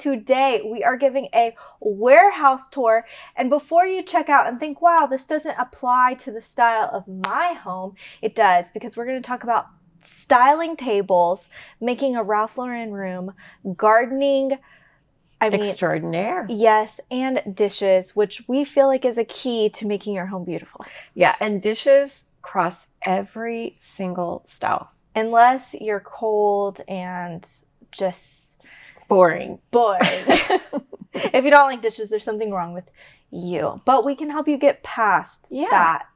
today we are giving a warehouse tour. And before you check out and think, wow, this doesn't apply to the style of my home, it does, because we're going to talk about styling tables, making a Ralph Lauren room, gardening, extraordinaire. Yes, and dishes, which we feel like is a key to making your home beautiful. Yeah, and dishes cross every single style. Unless you're cold and just boring. If you don't like dishes, there's something wrong with you. But we can help you get past that.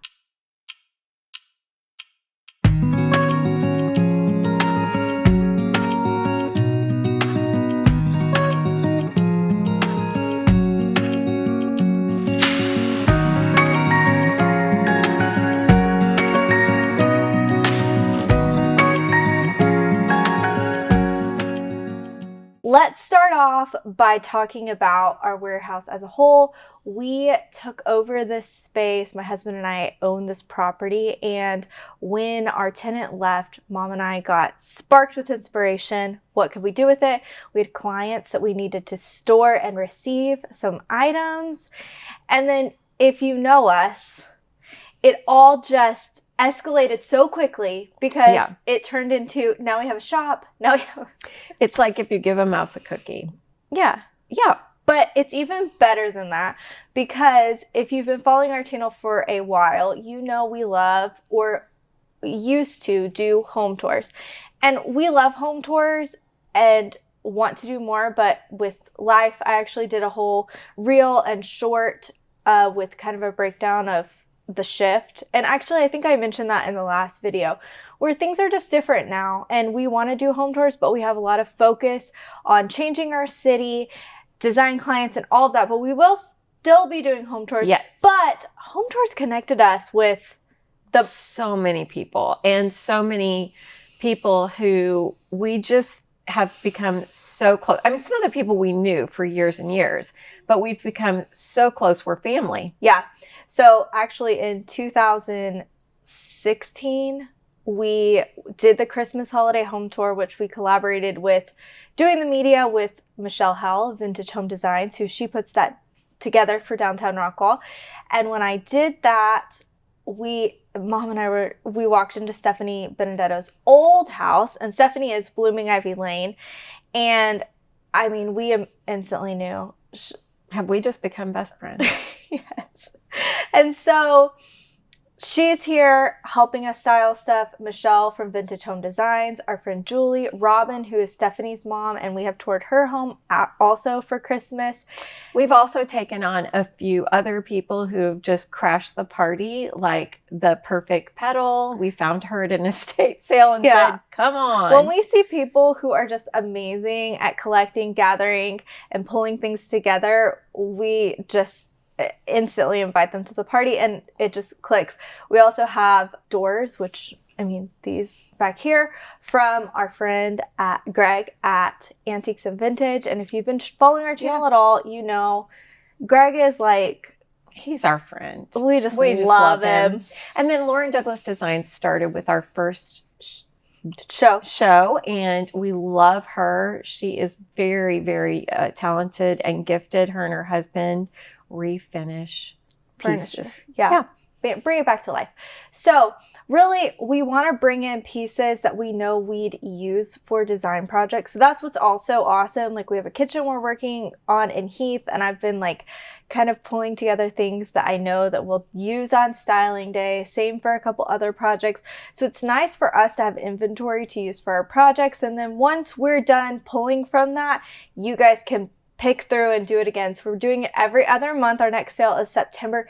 Let's start off by talking about our warehouse as a whole. We took over this space. My husband and I own this property. And when our tenant left, Mom and I got sparked with inspiration. What could we do with it? We had clients that we needed to store and receive some items. And then if you know us, it all just escalated so quickly because it turned into, now we have a shop. It's like if you give a mouse a cookie. Yeah. But it's even better than that, because if you've been following our channel for a while, you know we love, or used to do, home tours. And we love home tours and want to do more, but with life, I actually did a whole reel and short with kind of a breakdown of the shift. And actually, I think I mentioned that in the last video, where things are just different now. And we want to do home tours, but we have a lot of focus on changing our city, design clients, and all of that. But we will still be doing home tours. Yes. But home tours connected us with so many people, and so many people who we just have become so close. I mean, some of the people we knew for years and years, but we've become so close. We're family. Yeah. So actually in 2016, we did the Christmas holiday home tour, which we collaborated with doing the media with Michelle Howell of Vintage Home Designs, who she puts that together for downtown Rockwall. And when I did that, Mom and I walked into Stephanie Benedetto's old house, and Stephanie is Blooming Ivy Lane. And I mean, we instantly knew. Have we just become best friends? Yes. And so she's here helping us style stuff. Michelle from Vintage Home Designs, our friend Julie, Robin, who is Stephanie's mom, and we have toured her home also for Christmas. We've also taken on a few other people who have just crashed the party, like the perfect petal. We found her at an estate sale and said, come on. When we see people who are just amazing at collecting, gathering, and pulling things together, we just instantly invite them to the party, and it just clicks. We also have doors, which, I mean, these back here, from our friend Greg at Antiques and Vintage. And if you've been following our channel at all, you know Greg is like, he's our friend. We just love him. And then Lauren Douglas Designs started with our first show, and we love her. She is very, very talented and gifted. Her and her husband refinish pieces. Yeah. Bring it back to life. So really, we want to bring in pieces that we know we'd use for design projects. So that's what's also awesome. Like, we have a kitchen we're working on in Heath, and I've been like kind of pulling together things that I know that we'll use on styling day. Same for a couple other projects. So it's nice for us to have inventory to use for our projects. And then once we're done pulling from that, you guys can pick through and do it again. So we're doing it every other month. Our next sale is September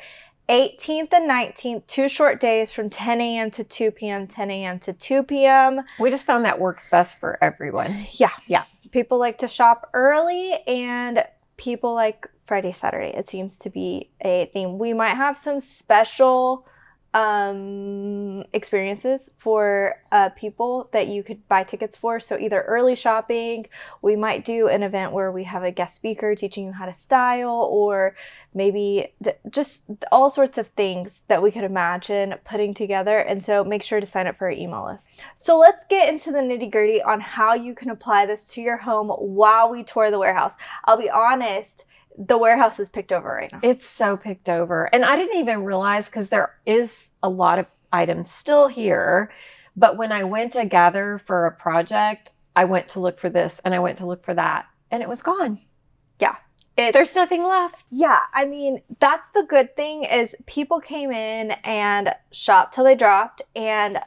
18th and 19th, 2 short days from 10 a.m. to 2 p.m., 10 a.m. to 2 p.m. We just found that works best for everyone. Yeah. People like to shop early, and people like Friday, Saturday. It seems to be a theme. We might have some special experiences for people that you could buy tickets for. So either early shopping, we might do an event where we have a guest speaker teaching you how to style, or maybe just all sorts of things that we could imagine putting together. And so make sure to sign up for our email list. So let's get into the nitty-gritty on how you can apply this to your home while we tour the warehouse. I'll be honest, the warehouse is picked over right now. It's so picked over. And I didn't even realize, because there is a lot of items still here. But when I went to gather for a project, I went to look for this and I went to look for that, and it was gone. Yeah. There's nothing left. Yeah. I mean, that's the good thing, is people came in and shopped till they dropped. And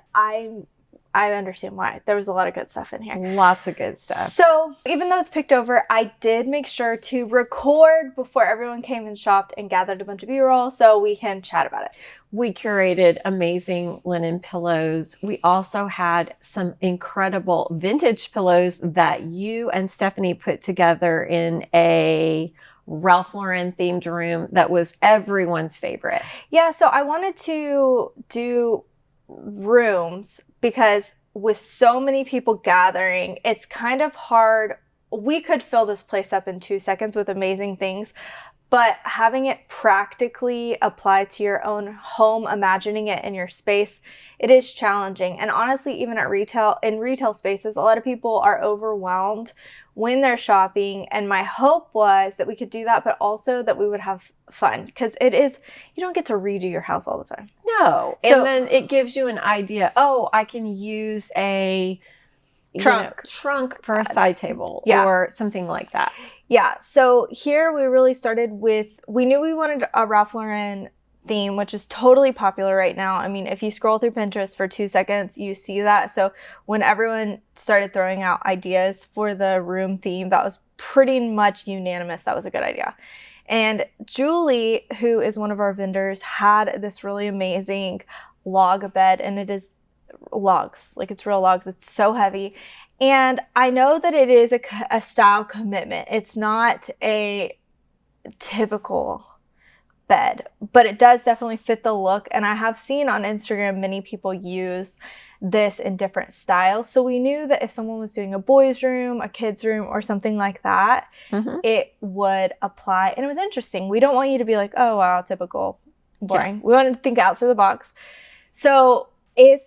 I understand why. There was a lot of good stuff in here. Lots of good stuff. So even though it's picked over, I did make sure to record before everyone came and shopped and gathered a bunch of B-roll so we can chat about it. We curated amazing linen pillows. We also had some incredible vintage pillows that you and Stephanie put together in a Ralph Lauren themed room that was everyone's favorite. Yeah, so I wanted to do rooms because with so many people gathering, it's kind of hard. We could fill this place up in 2 seconds with amazing things, but having it practically apply to your own home, imagining it in your space, it is challenging. And honestly, even at in retail spaces, a lot of people are overwhelmed when they're shopping. And my hope was that we could do that, but also that we would have fun, because you don't get to redo your house all the time. No. So, and then it gives you an idea. Oh, I can use a trunk for a side table or something like that. Yeah. So here we really started with, we knew we wanted a Ralph Lauren theme, which is totally popular right now. I mean, if you scroll through Pinterest for 2 seconds, you see that. So when everyone started throwing out ideas for the room theme, that was pretty much unanimous. That was a good idea. And Julie, who is one of our vendors, had this really amazing log bed, and it is logs, like it's real logs. It's so heavy. And I know that it is a style commitment. It's not a typical bed, but it does definitely fit the look. And I have seen on Instagram many people use this in different styles. So we knew that if someone was doing a boys' room, a kids' room, or something like that, it would apply. And it was interesting. We don't want you to be like, oh, wow, typical, boring. Yeah. We want to think outside the box. So if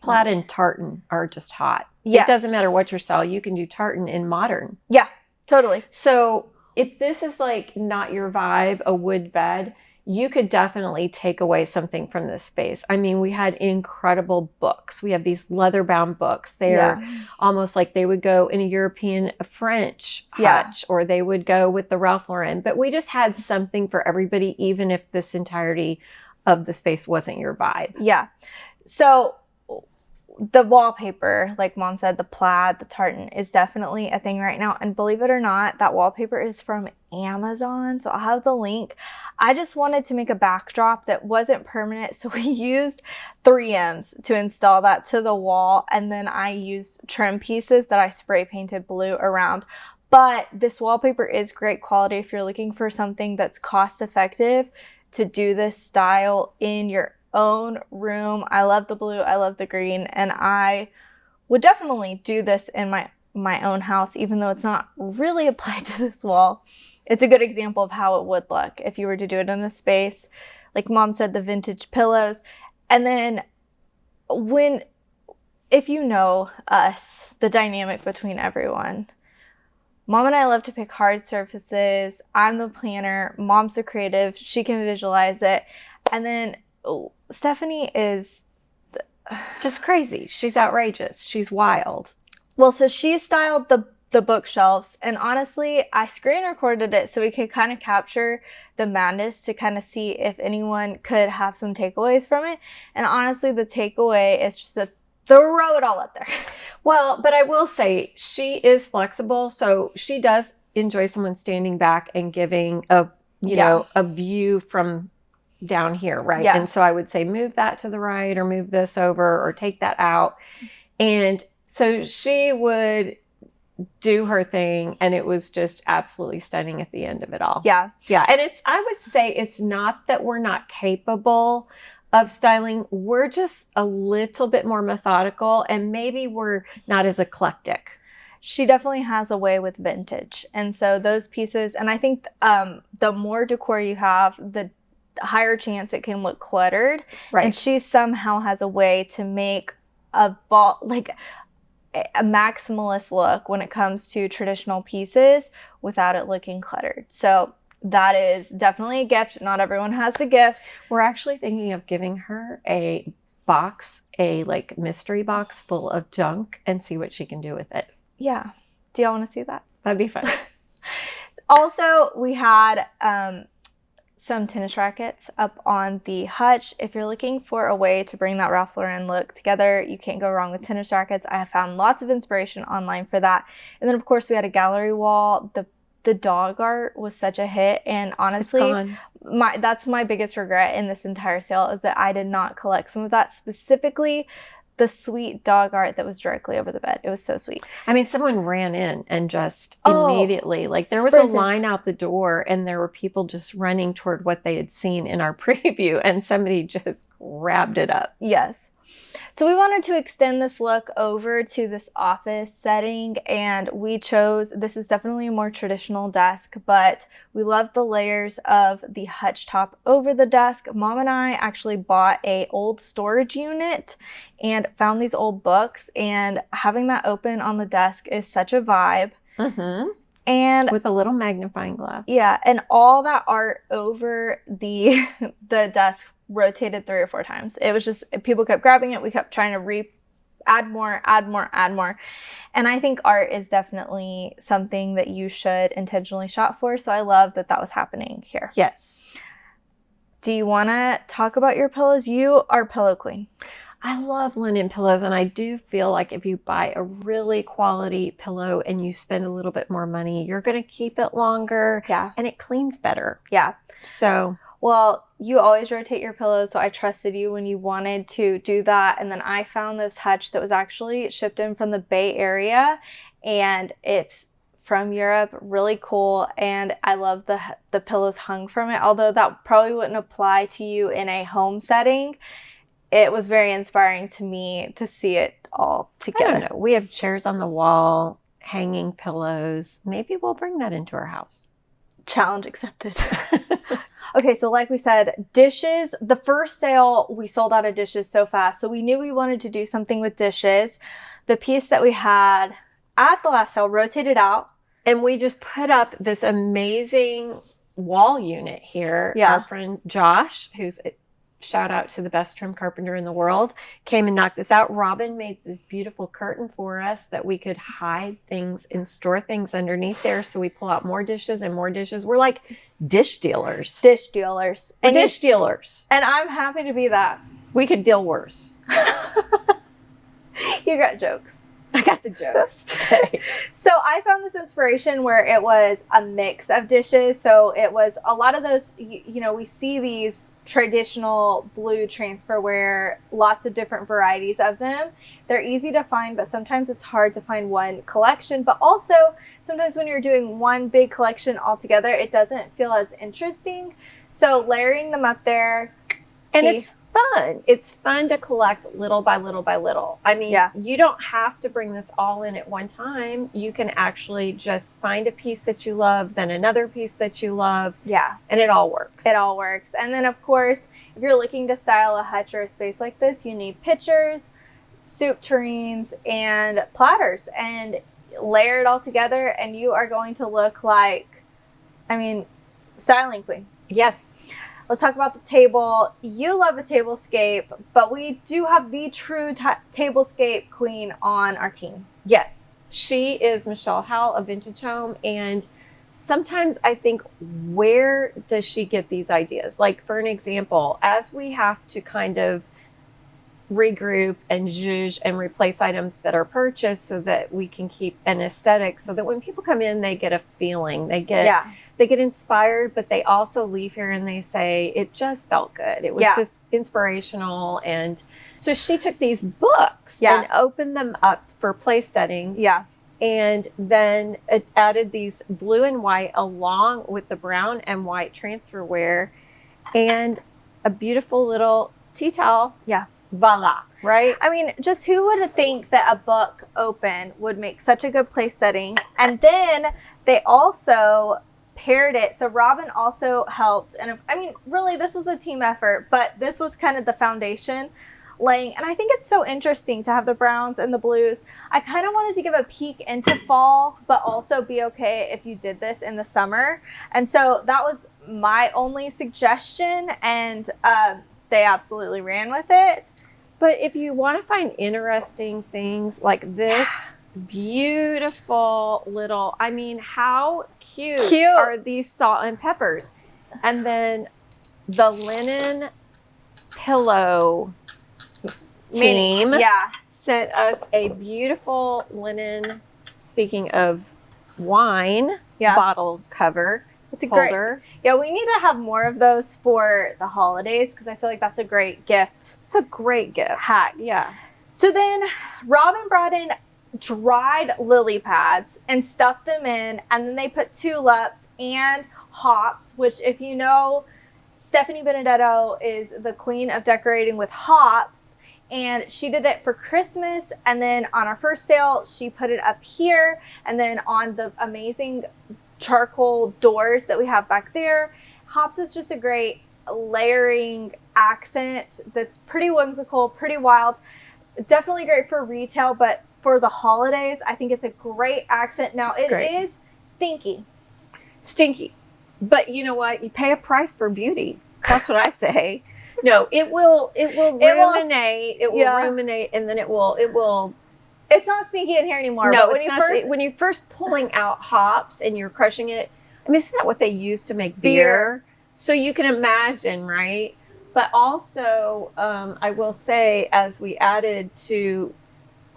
plaid and tartan are just hot. Yes. It doesn't matter what your style. You can do tartan in modern. Yeah, totally. So if this is like not your vibe, a wood bed, you could definitely take away something from this space. I mean, we had incredible books. We have these leather-bound books. They're almost like they would go in a European French hutch, or they would go with the Ralph Lauren. But we just had something for everybody, even if this entirety of the space wasn't your vibe. Yeah. So the wallpaper, like Mom said, the plaid, the tartan is definitely a thing right now. And believe it or not, that wallpaper is from Amazon. So I'll have the link. I just wanted to make a backdrop that wasn't permanent. So we used 3Ms to install that to the wall. And then I used trim pieces that I spray painted blue around. But this wallpaper is great quality if you're looking for something that's cost effective to do this style in your own room. I love the blue, I love the green, and I would definitely do this in my own house, even though it's not really applied to this wall. It's a good example of how it would look if you were to do it in a space. Like Mom said, the vintage pillows. And then if you know us, the dynamic between everyone, Mom and I love to pick hard surfaces. I'm the planner, Mom's the creative, she can visualize it. And then Stephanie is just crazy. She's outrageous. She's wild. Well, so she styled the bookshelves, and honestly, I screen recorded it so we could kind of capture the madness to kind of see if anyone could have some takeaways from it. And honestly, the takeaway is just to throw it all up there. Well, but I will say she is flexible, so she does enjoy someone standing back and giving a view from down here, right? Yeah. And so I would say move that to the right, or move this over, or take that out. And so she would do her thing, and it was just absolutely stunning at the end of it all. Yeah. Yeah. And I would say it's not that we're not capable of styling. We're just a little bit more methodical, and maybe we're not as eclectic. She definitely has a way with vintage. And so those pieces, and I think the more decor you have, the higher chance it can look cluttered. Right. And she somehow has a way to make a maximalist look when it comes to traditional pieces without it looking cluttered. So that is definitely a gift. Not everyone has the gift. We're actually thinking of giving her a box, a like mystery box full of junk, and see what she can do with it. Yeah. Do y'all want to see that? That'd be fun. Also, we had some tennis rackets up on the hutch. If you're looking for a way to bring that Ralph Lauren look together, you can't go wrong with tennis rackets. I have found lots of inspiration online for that. And then, of course, we had a gallery wall. The dog art was such a hit, and honestly, that's my biggest regret in this entire sale is that I did not collect some of that, specifically the sweet dog art that was directly over the bed. It was so sweet. I mean, someone ran in and just immediately, like there was a line out the door and there were people just running toward what they had seen in our preview, and somebody just grabbed it up. Yes. So we wanted to extend this look over to this office setting, and we chose, this is definitely a more traditional desk, but we love the layers of the hutch top over the desk. Mom and I actually bought a old storage unit and found these old books, and having that open on the desk is such a vibe. Mm-hmm. And with a little magnifying glass. Yeah, and all that art over the desk rotated 3 or 4 times. It was just, people kept grabbing it. We kept trying to add more. And I think art is definitely something that you should intentionally shop for. So I love that that was happening here. Yes. Do you want to talk about your pillows? You are pillow queen. I love linen pillows, and I do feel like if you buy a really quality pillow and you spend a little bit more money, you're going to keep it longer. Yeah. And it cleans better. Yeah. So, well, you always rotate your pillows, so I trusted you when you wanted to do that. And then I found this hutch that was actually shipped in from the Bay Area, and it's from Europe, really cool. And I love the pillows hung from it, although that probably wouldn't apply to you in a home setting. It was very inspiring to me to see it all together. I don't know. We have chairs on the wall, hanging pillows. Maybe we'll bring that into our house. Challenge accepted. Okay, so like we said, dishes. The first sale, we sold out of dishes so fast. So we knew we wanted to do something with dishes. The piece that we had at the last sale rotated out. And we just put up this amazing wall unit here. Yeah. Our friend Josh, who's shout out to the best trim carpenter in the world, came and knocked this out. Robin made this beautiful curtain for us that we could hide things and store things underneath there. So we pull out more dishes and more dishes. We're like dish dealers. Dish dealers. And dish dealers. And I'm happy to be that. We could deal worse. You got jokes. I got the jokes today. So I found this inspiration where it was a mix of dishes. So it was a lot of those, you know, we see these traditional blue transferware, lots of different varieties of them. They're easy to find, but sometimes it's hard to find one collection. But also, sometimes when you're doing one big collection all together, it doesn't feel as interesting. So layering them up there. And it's fun. It's fun to collect little by little by little. I mean, You don't have to bring this all in at one time. You can actually just find a piece that you love, then another piece that you love. Yeah. And it all works. It all works. And then, of course, if you're looking to style a hutch or a space like this, you need pitchers, soup tureens, and platters. And layer it all together, and you are going to look like, I mean, styling queen. Yes. Let's talk about the table. You love a tablescape, but we do have the true tablescape queen on our team. Yes. She is Michelle Howell of Vintage Home, and sometimes I think, where does she get these ideas? Like, for an example, as we have to kind of regroup and zhuzh and replace items that are purchased so that we can keep an aesthetic, so that when people come in, they get a feeling, they get inspired, but they also leave here and they say, it just felt good. It was just inspirational. And so she took these books and opened them up for place settings. Yeah. And then it added these blue and white along with the brown and white transferware and a beautiful little tea towel. Yeah. Voila, right? I mean, just who would think that a book open would make such a good place setting? And then they also paired it. So Robin also helped. And I mean, really, this was a team effort, but this was kind of the foundation laying. And I think it's so interesting to have the browns and the blues. I kind of wanted to give a peek into fall, but also be okay if you did this in the summer. And so that was my only suggestion. And they absolutely ran with it. But if you want to find interesting things like this beautiful little, I mean, how cute are these salt and peppers? And then the linen pillow team sent us a beautiful linen, speaking of wine, bottle cover. It's a holder. Yeah, we need to have more of those for the holidays because I feel like that's a great gift. It's a great gift. Hack. Yeah. So then Robin brought in dried lily pads and stuffed them in, and then they put tulips and hops, which, if you know, Stephanie Benedetto is the queen of decorating with hops, and she did it for Christmas, and then on our first sale she put it up here, and then on the amazing charcoal doors that we have back there. Hops is just a great layering accent that's pretty whimsical, pretty wild. Definitely great for retail, but for the holidays, I think it's a great accent. Now, it is stinky. Stinky. But you know what? You pay a price for beauty. That's what I say. No, it will ruminate. It will ruminate, and then it will. It's not stinky in here anymore. No, it's not. When you're first pulling out hops and you're crushing it, I mean, isn't that what they use to make beer? So you can imagine, right? But also, I will say, as we added to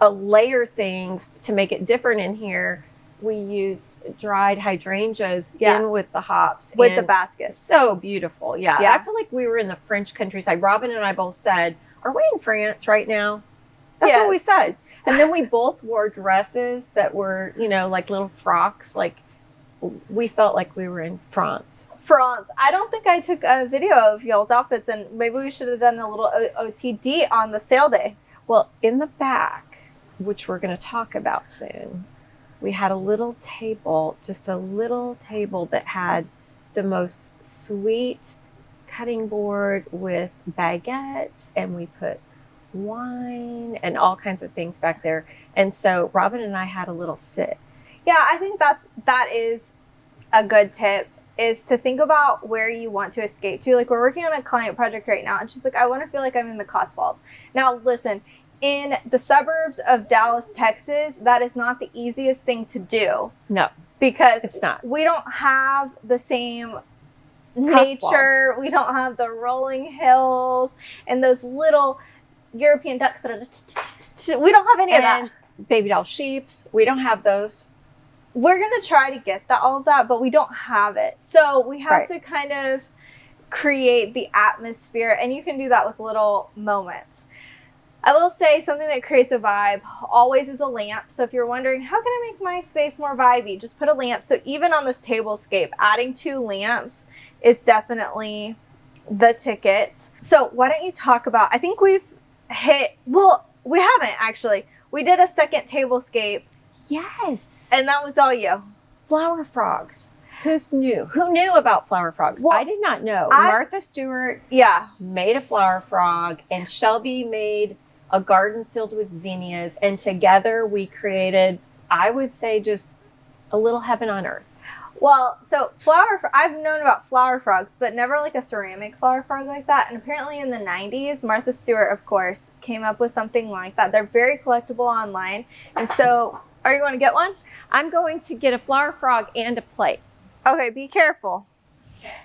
layer things to make it different in here, we used dried hydrangeas in with the hops. With the basket. So beautiful. Yeah. I feel like we were in the French countryside. Robin and I both said, are we in France right now? That's what we said. And then we both wore dresses that were, you know, like little frocks. Like, we felt like we were in France. I don't think I took a video of y'all's outfits, and maybe we should have done a little OTD on the sale day. Well, in the back, which we're going to talk about soon, we had a little table, just a little table that had the most sweet cutting board with baguettes, and we put wine and all kinds of things back there. And so Robin and I had a little sit. Yeah, I think that is a good tip, is to think about where you want to escape to. Like, we're working on a client project right now, and she's like, I want to feel like I'm in the Cotswolds. Now, listen, in the suburbs of Dallas, Texas, that is not the easiest thing to do. No, because it's not. We don't have the same nature. We don't have the rolling hills and those little European ducks that are, we don't have any of that. Baby doll sheeps, we don't have those. We're going to try to get all of that, but we don't have it. So we have to kind of create the atmosphere, and you can do that with little moments. I will say something that creates a vibe always is a lamp. So if you're wondering, how can I make my space more vibey? Just put a lamp. So even on this tablescape, adding 2 lamps is definitely the ticket. So why don't you talk about, I think we've hit, well, we haven't actually. We did a second tablescape. Yes. And that was all you. Flower frogs. Who knew about flower frogs? Well, I did not know. Martha Stewart made a flower frog, and Shelby made a garden filled with zinnias, and together we created, I would say, just a little heaven on earth. Well, so I've known about flower frogs, but never like a ceramic flower frog like that. And apparently in the 90s, Martha Stewart, of course, came up with something like that. They're very collectible online. And so, are you going to get one? I'm going to get a flower frog and a plate. Okay, be careful.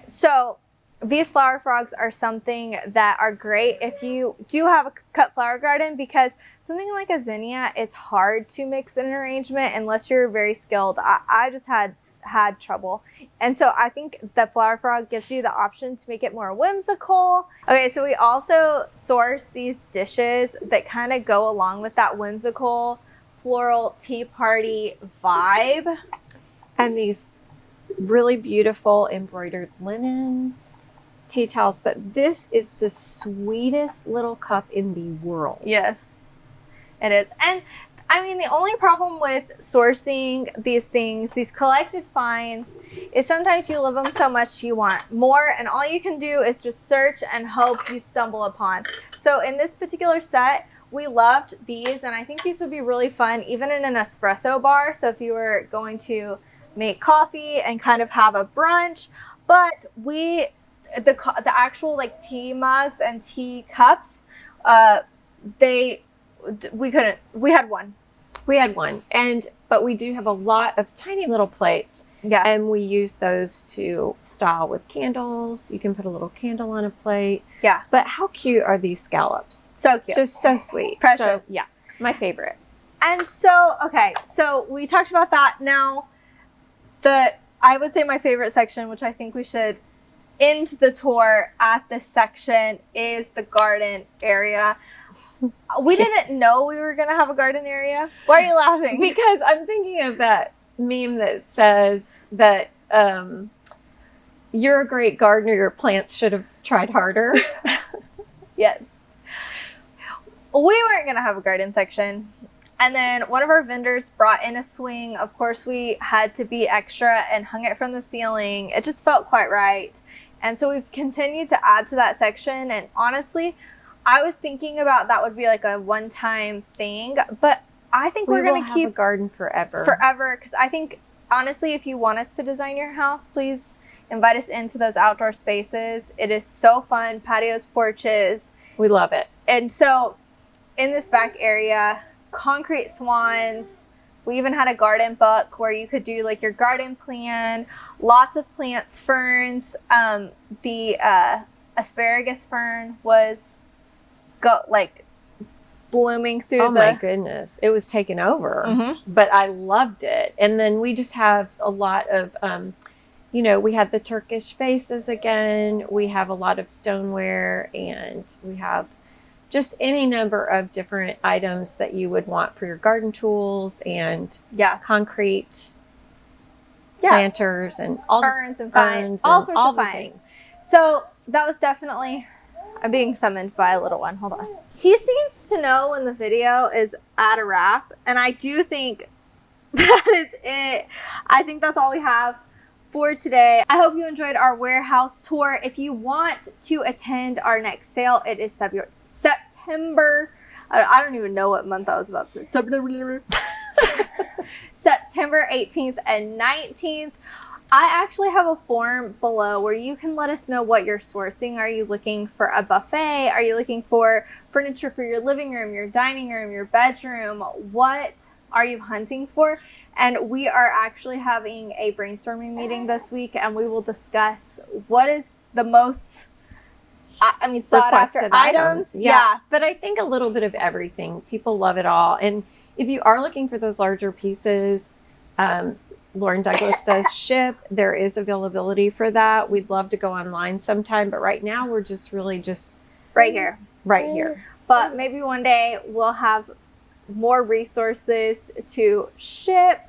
So these flower frogs are something that are great if you do have a cut flower garden, because something like a zinnia, it's hard to mix in an arrangement unless you're very skilled. I just had trouble. And so I think the flower frog gives you the option to make it more whimsical. Okay, so we also source these dishes that kind of go along with that whimsical floral tea party vibe. And these really beautiful embroidered linen tea towels, but this is the sweetest little cup in the world. Yes, it is. And I mean, the only problem with sourcing these things, these collected finds, is sometimes you love them so much you want more, and all you can do is just search and hope you stumble upon. So in this particular set, we loved these, and I think these would be really fun, even in an espresso bar. So if you were going to make coffee and kind of have a brunch, but the actual like tea mugs and tea cups, we had one. We had one, but we do have a lot of tiny little plates. Yeah. And we use those to style with candles. You can put a little candle on a plate. Yeah. But how cute are these scallops? So cute. Just so sweet. Precious. So, yeah, my favorite. And so, okay, so we talked about that. Now, I would say my favorite section, which I think we should end the tour at this section, is the garden area. We didn't know we were going to have a garden area. Why are you laughing? Because I'm thinking of that meme that says that you're a great gardener, your plants should have tried harder. Yes. We weren't going to have a garden section. And then one of our vendors brought in a swing. Of course, we had to be extra and hung it from the ceiling. It just felt quite right. And so we've continued to add to that section. And honestly, I was thinking about that would be like a one-time thing, but I think we're going to keep a garden forever. Because I think, honestly, if you want us to design your house, please invite us into those outdoor spaces. It is so fun. Patios, porches. We love it. And so in this back area, concrete swans. We even had a garden book where you could do like your garden plan. Lots of plants, ferns. The asparagus fern was blooming through my goodness, it was taken over. Mm-hmm. But I loved it. And then we just have a lot of we had the Turkish vases again, we have a lot of stoneware, and we have just any number of different items that you would want for your garden tools, and concrete planters and all ferns and vines, all sorts of things. So that was definitely, I'm being summoned by a little one. Hold on. He seems to know when the video is at a wrap, and I do think that is it. I think that's all we have for today. I hope you enjoyed our warehouse tour. If you want to attend our next sale, it is September. I don't even know what month I was about to say. September 18th and 19th. I actually have a form below where you can let us know what you're sourcing. Are you looking for a buffet? Are you looking for furniture for your living room, your dining room, your bedroom? What are you hunting for? And we are actually having a brainstorming meeting this week, and we will discuss what is the most sought after items. Yeah. But I think a little bit of everything. People love it all. And if you are looking for those larger pieces, Lauren Douglas does ship. There is availability for that. We'd love to go online sometime, but right now we're just really right here. Right here. But maybe one day we'll have more resources to ship.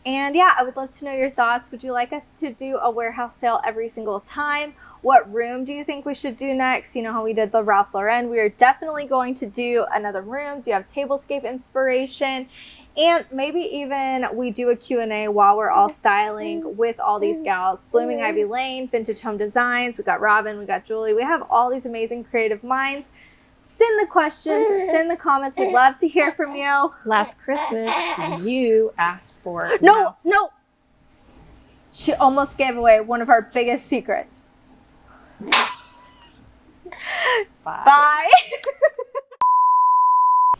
And yeah, I would love to know your thoughts. Would you like us to do a warehouse sale every single time? What room do you think we should do next? You know how we did the Ralph Lauren? We are definitely going to do another room. Do you have tablescape inspiration? And maybe even we do a Q&A while we're all styling with all these gals. Blooming Ivy Lane, Vintage Home Designs. We got Robin, we got Julie. We have all these amazing creative minds. Send the questions, send the comments. We'd love to hear from you. Last Christmas, you asked for No. She almost gave away one of our biggest secrets. Bye.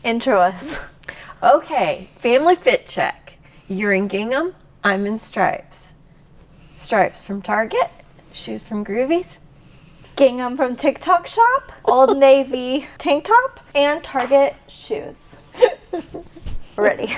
Intro us. Okay, family fit check. You're in gingham, I'm in stripes. Stripes from Target, shoes from Groovies. Gingham from TikTok Shop, Old Navy tank top, and Target shoes. Ready.